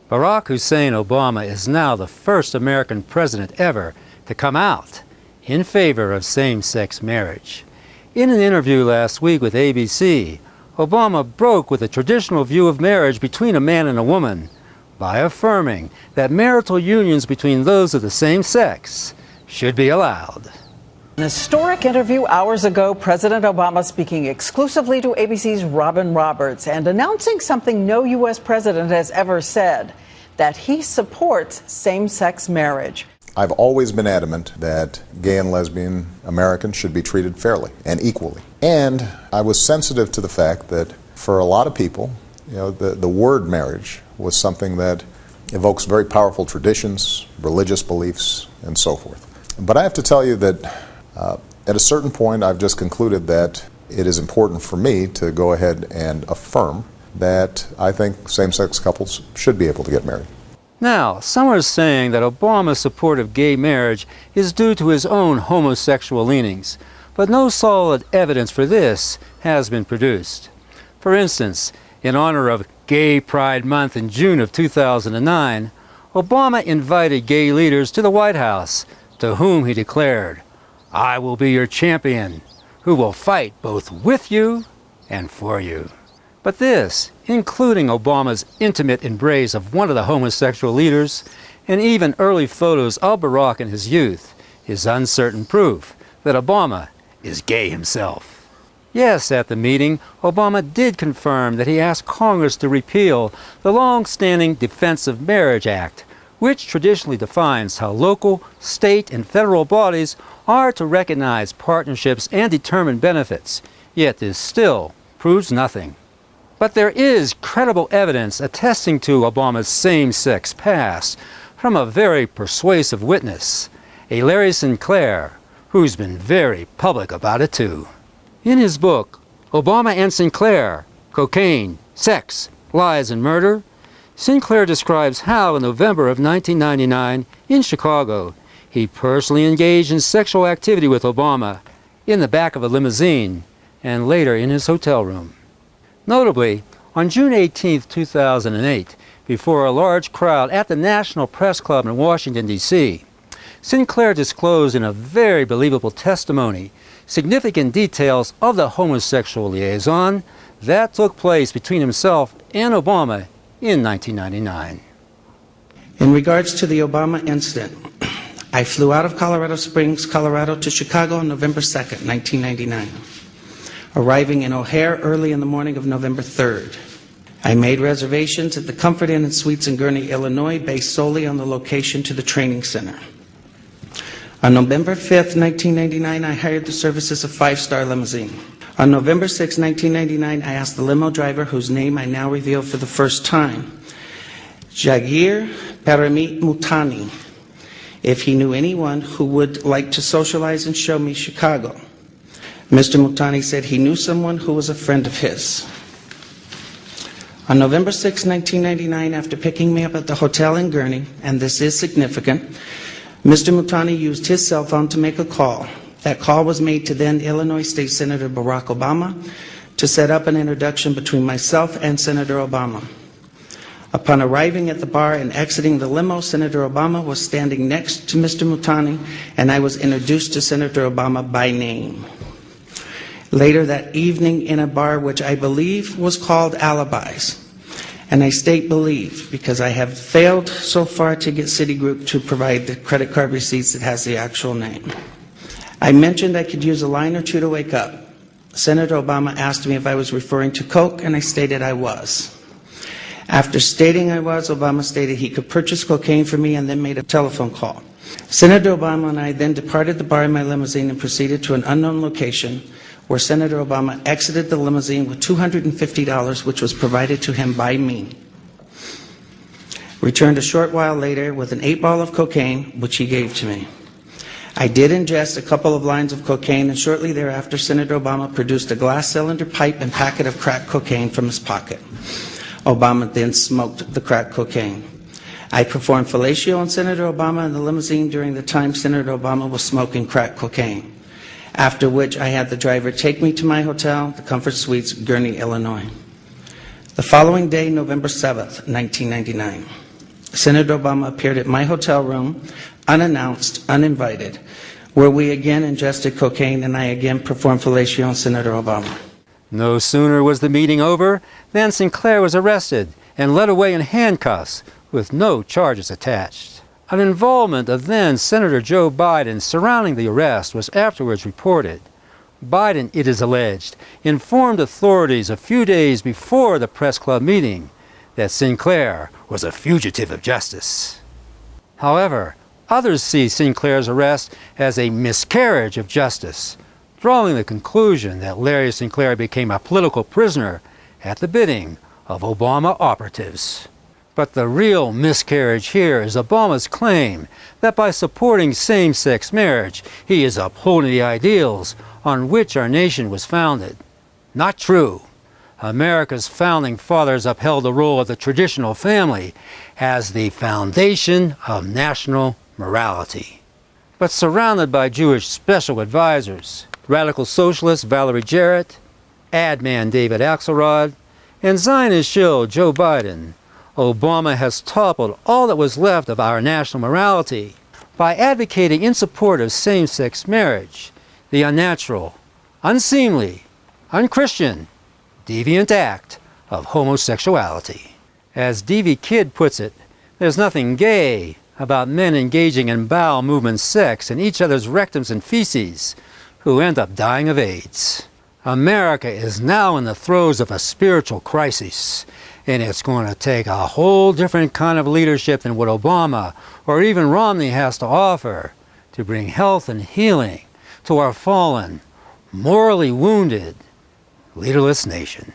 Barack Hussein Obama is now the first American president ever to come out in favor of same-sex marriage. In an interview last week with ABC, Obama broke with the traditional view of marriage between a man and a woman by affirming that marital unions between those of the same sex should be allowed. An historic interview hours ago, President Obama speaking exclusively to ABC's Robin Roberts and announcing something no U.S. president has ever said, that he supports same-sex marriage. I've always been adamant that gay and lesbian Americans should be treated fairly and equally. And I was sensitive to the fact that for a lot of people, the word marriage was something that evokes very powerful traditions, religious beliefs, and so forth. But I have to tell you that at a certain point, I've just concluded that it is important for me to go ahead and affirm that I think same-sex couples should be able to get married. Now, some are saying that Obama's support of gay marriage is due to his own homosexual leanings, but no solid evidence for this has been produced. For instance, in honor of Gay Pride Month in June of 2009, Obama invited gay leaders to the White House, to whom he declared, "I will be your champion, who will fight both with you and for you." But this, including Obama's intimate embrace of one of the homosexual leaders, and even early photos of Barack in his youth, is uncertain proof that Obama is gay himself. Yes, at the meeting, Obama did confirm that he asked Congress to repeal the long-standing Defense of Marriage Act, which traditionally defines how local, state, and federal bodies are to recognize partnerships and determine benefits. Yet this still proves nothing. But there is credible evidence attesting to Obama's same-sex past from a very persuasive witness, a Larry Sinclair, who's been very public about it too. In his book, Obama and Sinclair, Cocaine, Sex, Lies, and Murder, Sinclair describes how in November of 1999 in Chicago, he personally engaged in sexual activity with Obama in the back of a limousine and later in his hotel room. Notably, on June 18, 2008, before a large crowd at the National Press Club in Washington, D.C., Sinclair disclosed in a very believable testimony significant details of the homosexual liaison that took place between himself and Obama in 1999. In regards to the Obama incident, I flew out of Colorado Springs, Colorado to Chicago on November 2nd, 1999. Arriving in O'Hare early in the morning of November 3rd. I made reservations at the Comfort Inn and Suites in Gurnee, Illinois, based solely on the location to the training center. On November 5th, 1999, I hired the services of Five Star Limousine. On November 6, 1999, I asked the limo driver, whose name I now reveal for the first time, Jagir Paramit Mutani, if he knew anyone who would like to socialize and show me Chicago. Mr. Mutani said he knew someone who was a friend of his. On November 6, 1999, after picking me up at the hotel in Gurnee, and this is significant, Mr. Mutani used his cell phone to make a call. That call was made to then Illinois State Senator Barack Obama to set up an introduction between myself and Senator Obama. Upon arriving at the bar and exiting the limo, Senator Obama was standing next to Mr. Mutani, and I was introduced to Senator Obama by name. Later that evening in a bar which I believe was called Alibis, and I state believe because I have failed so far to get Citigroup to provide the credit card receipts that has the actual name. I mentioned I could use a line or two to wake up. Senator Obama asked me if I was referring to Coke, and I stated I was. After stating I was, Obama stated he could purchase cocaine for me and then made a telephone call. Senator Obama and I then departed the bar in my limousine and proceeded to an unknown location where Senator Obama exited the limousine with $250, which was provided to him by me. Returned a short while later with an 8-ball of cocaine, which he gave to me. I did ingest a couple of lines of cocaine, and shortly thereafter, Senator Obama produced a glass cylinder pipe and packet of crack cocaine from his pocket. Obama then smoked the crack cocaine. I performed fellatio on Senator Obama in the limousine during the time Senator Obama was smoking crack cocaine, after which I had the driver take me to my hotel, the Comfort Suites, Gurnee, Illinois. The following day, November 7th, 1999, Senator Obama appeared at my hotel room, unannounced, uninvited, where we again ingested cocaine and I again performed fellatio on Senator Obama. No sooner was the meeting over than Sinclair was arrested and led away in handcuffs with no charges attached. An involvement of then Senator Joe Biden surrounding the arrest was afterwards reported. Biden, it is alleged, informed authorities a few days before the press club meeting that Sinclair was a fugitive of justice. However, others see Sinclair's arrest as a miscarriage of justice, drawing the conclusion that Larry Sinclair became a political prisoner at the bidding of Obama operatives. But the real miscarriage here is Obama's claim that by supporting same-sex marriage, he is upholding the ideals on which our nation was founded. Not true. America's founding fathers upheld the role of the traditional family as the foundation of national morality. But surrounded by Jewish special advisors, radical socialist Valerie Jarrett, ad man David Axelrod, and Zionist shill Joe Biden, Obama has toppled all that was left of our national morality by advocating in support of same-sex marriage, the unnatural, unseemly, unchristian, deviant act of homosexuality. As D.V. Kidd puts it, there's nothing gay about men engaging in bowel movement sex in each other's rectums and feces who end up dying of AIDS. America is now in the throes of a spiritual crisis, and it's going to take a whole different kind of leadership than what Obama or even Romney has to offer to bring health and healing to our fallen, morally wounded, leaderless nation.